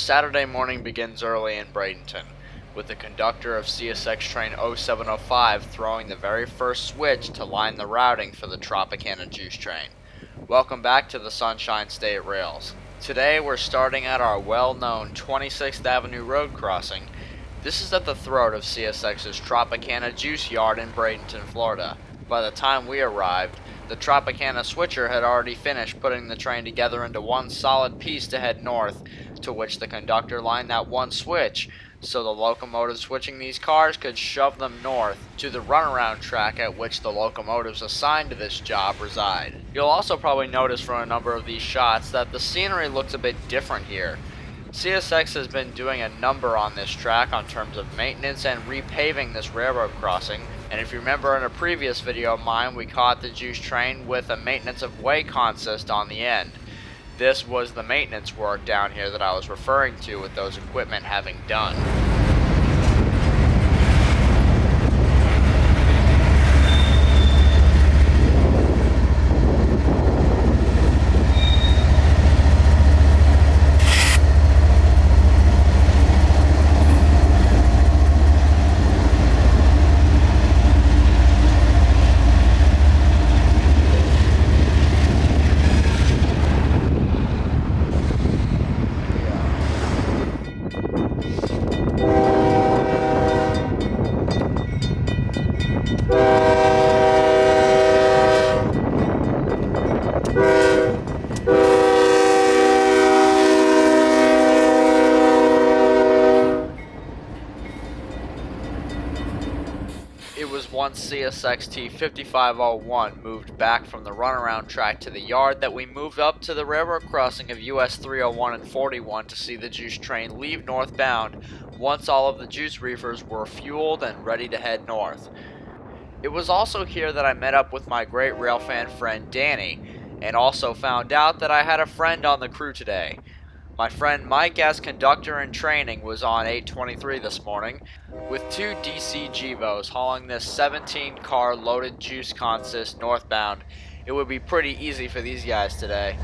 Saturday morning begins early in Bradenton, with the conductor of CSX train 0705 throwing the very first switch to line the routing for the Tropicana juice train. Welcome back to the Sunshine State Rails. Today we're starting at our well-known 26th Avenue road crossing. This is at the throat of CSX's Tropicana juice yard in Bradenton, Florida. By the time we arrived, the Tropicana switcher had already finished putting the train together into one solid piece to head north, to which the conductor lined that one switch, so the locomotives switching these cars could shove them north to the runaround track at which the locomotives assigned to this job reside. You'll also probably notice from a number of these shots that the scenery looks a bit different here. CSX has been doing a number on this track on terms of maintenance and repaving this railroad crossing, and if you remember in a previous video of mine, we caught the juice train with a maintenance of way consist on the end. This was the maintenance work down here that I was referring to with those equipment having done. It was once CSXT 5501 moved back from the runaround track to the yard that we moved up to the railroad crossing of US 301 and 41 to see the juice train leave northbound once all of the juice reefers were fueled and ready to head north. It was also here that I met up with my great railfan friend Danny, and also found out that I had a friend on the crew today. My friend Mike, as conductor in training, was on 823 this morning with two DC Gevos hauling this 17-car loaded juice consist northbound. It would be pretty easy for these guys today.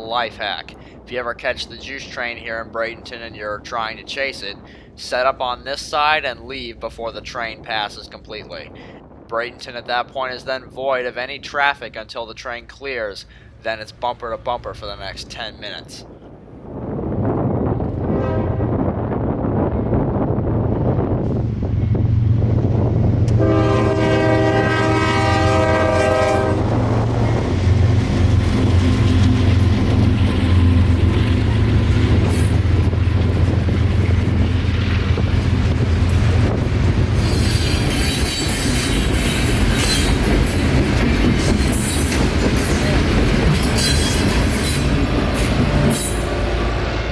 Life hack. If you ever catch the juice train here in Bradenton and you're trying to chase it, set up on this side and leave before the train passes completely. Bradenton at that point is then void of any traffic until the train clears, then it's bumper to bumper for the next 10 minutes.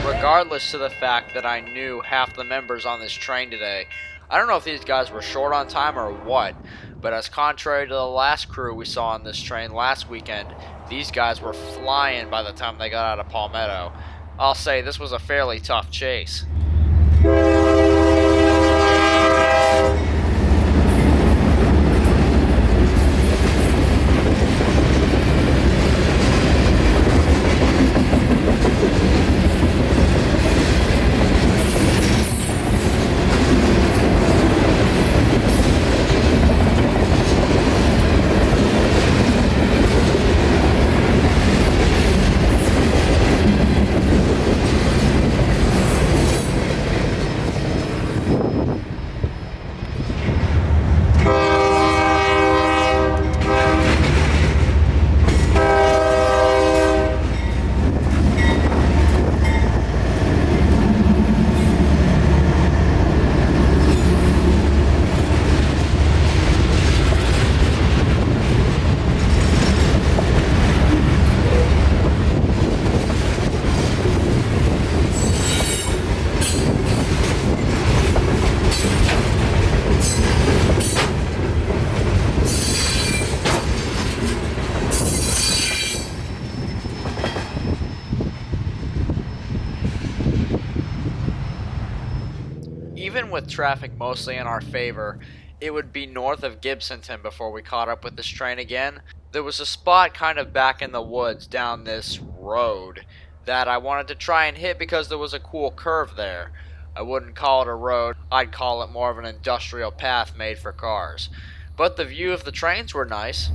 Regardless to the fact that I knew half the members on this train today, I don't know if these guys were short on time or what, but as contrary to the last crew we saw on this train last weekend, these guys were flying by the time they got out of Palmetto. I'll say this was a fairly tough chase. Even with traffic mostly in our favor, it would be north of Gibsonton before we caught up with this train again. There was a spot kind of back in the woods down this road that I wanted to try and hit because there was a cool curve there. I wouldn't call it a road, I'd call it more of an industrial path made for cars. But the view of the trains were nice.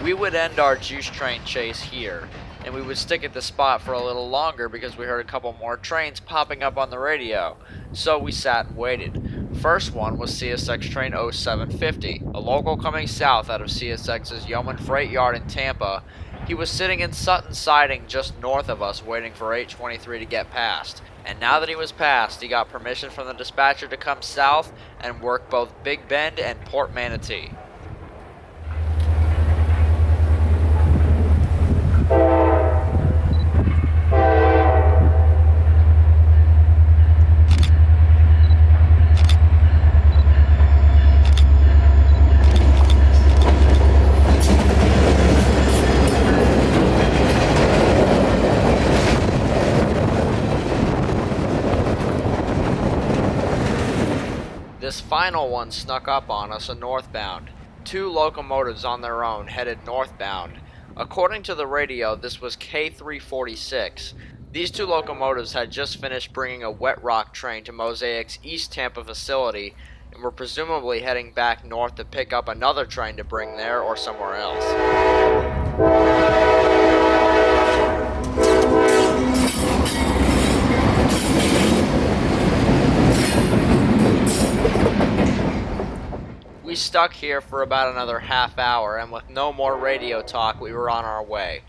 We would end our juice train chase here, and we would stick at the spot for a little longer because we heard a couple more trains popping up on the radio, so we sat and waited. First one was CSX train 0750, a local coming south out of CSX's Yeoman Freight Yard in Tampa. He was sitting in Sutton siding just north of us waiting for 823 to get past, and now that he was past, he got permission from the dispatcher to come south and work both Big Bend and Port Manatee. This final one snuck up on us northbound. Two locomotives on their own headed northbound. According to the radio, this was K346. These two locomotives had just finished bringing a wet rock train to Mosaic's East Tampa facility and were presumably heading back north to pick up another train to bring there or somewhere else. We stuck here for about another half hour, and with no more radio talk, we were on our way.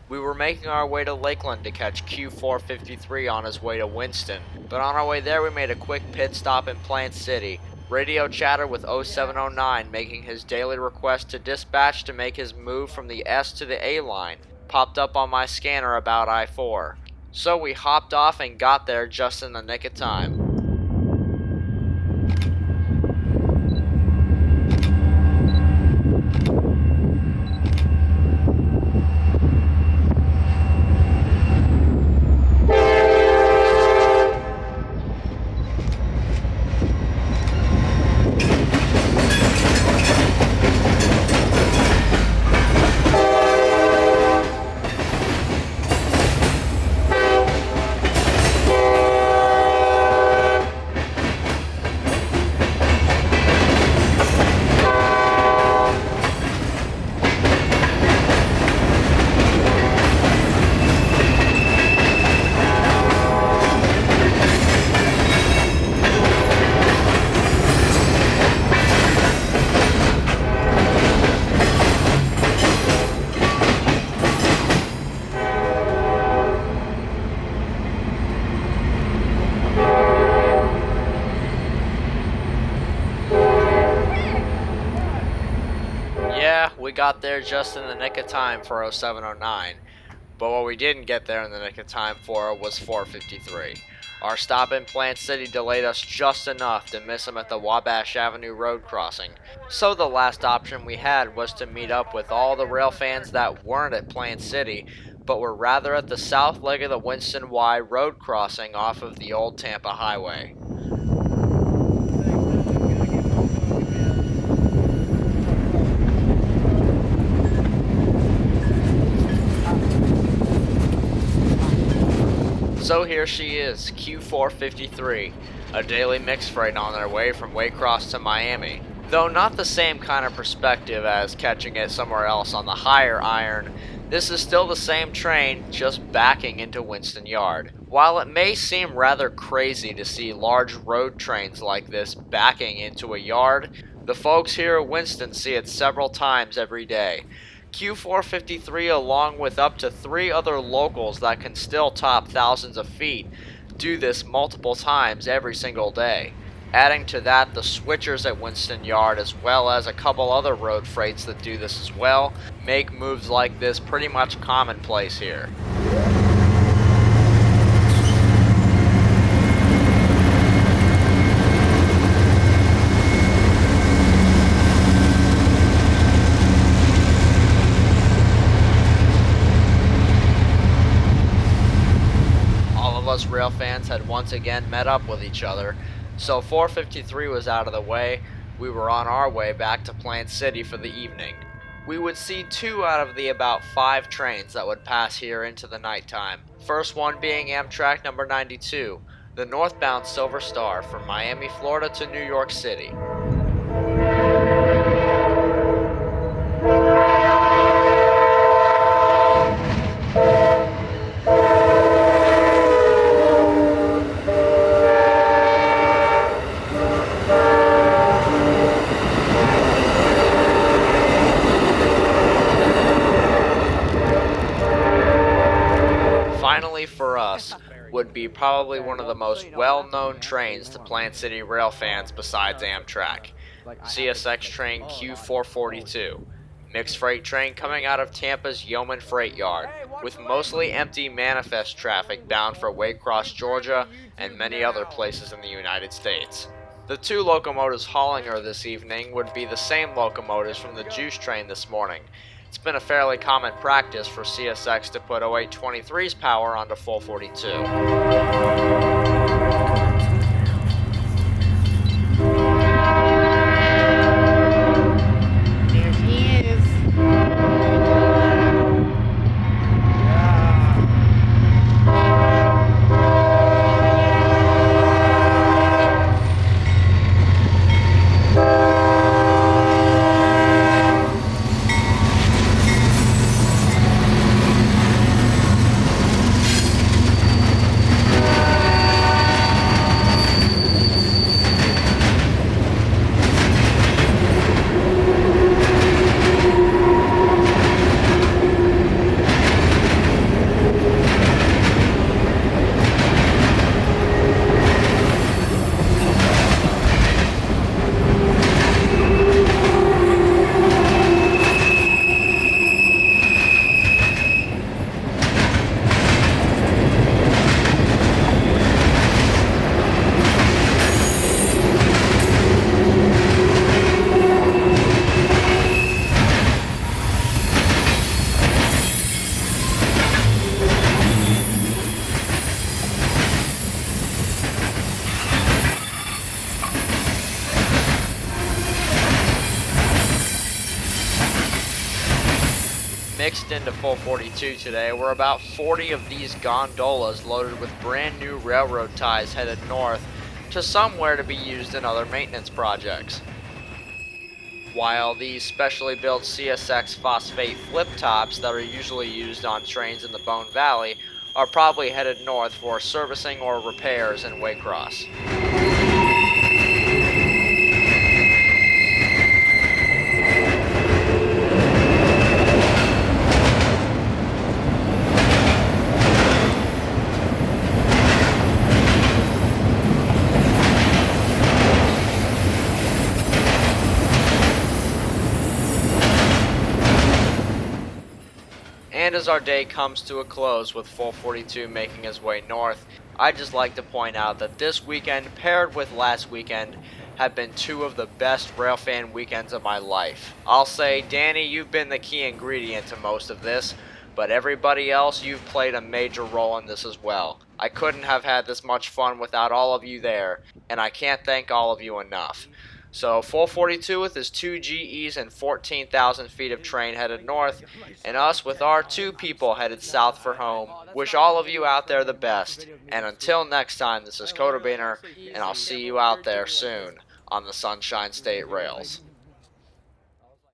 We were making our way to Lakeland to catch Q453 on his way to Winston, but on our way there we made a quick pit stop in Plant City. Radio chatter with 0709 making his daily request to dispatch to make his move from the S to the A line popped up on my scanner about I-4. So we hopped off and got there just in the nick of time. We got there just in the nick of time for 0709, but what we didn't get there in the nick of time for was 453. Our stop in Plant City delayed us just enough to miss him at the Wabash Avenue road crossing, so the last option we had was to meet up with all the rail fans that weren't at Plant City, but were rather at the south leg of the Winston Y road crossing off of the old Tampa Highway. So here she is, Q453, a daily mixed freight on their way from Waycross to Miami. Though not the same kind of perspective as catching it somewhere else on the higher iron, this is still the same train, just backing into Winston Yard. While it may seem rather crazy to see large road trains like this backing into a yard, the folks here at Winston see it several times every day. Q453, along with up to 3 other locals that can still top thousands of feet, do this multiple times every single day. Adding to that, the switchers at Winston Yard, as well as a couple other road freights that do this as well, make moves like this pretty much commonplace here. Us rail fans had once again met up with each other, so 453 was out of the way. We were on our way back to Plant City for the evening. We would see 2 out of the about 5 trains that would pass here into the nighttime. First one being Amtrak number 92, the northbound Silver Star from Miami, Florida to New York City. Finally for us would be probably one of the most well-known trains to Plant City rail fans besides Amtrak, CSX train Q442, mixed freight train coming out of Tampa's Yeoman Freight Yard, with mostly empty manifest traffic bound for Waycross, Georgia, and many other places in the United States. The 2 locomotives hauling her this evening would be the same locomotives from the Juice train this morning. It's been a fairly common practice for CSX to put 0823's power onto 442. Mixed into 442 today were about 40 of these gondolas loaded with brand new railroad ties headed north to somewhere to be used in other maintenance projects. While these specially built CSX phosphate flip tops that are usually used on trains in the Bone Valley are probably headed north for servicing or repairs in Waycross. And as our day comes to a close with 442 making his way north, I'd just like to point out that this weekend, paired with last weekend, have been 2 of the best railfan weekends of my life. I'll say, Danny, you've been the key ingredient to most of this, but everybody else, you've played a major role in this as well. I couldn't have had this much fun without all of you there, and I can't thank all of you enough. So 442 with his 2 GEs and 14,000 feet of train headed north, and us with our 2 people headed south for home. Wish all of you out there the best. And until next time, this is Kotabeaner, and I'll see you out there soon on the Sunshine State Rails.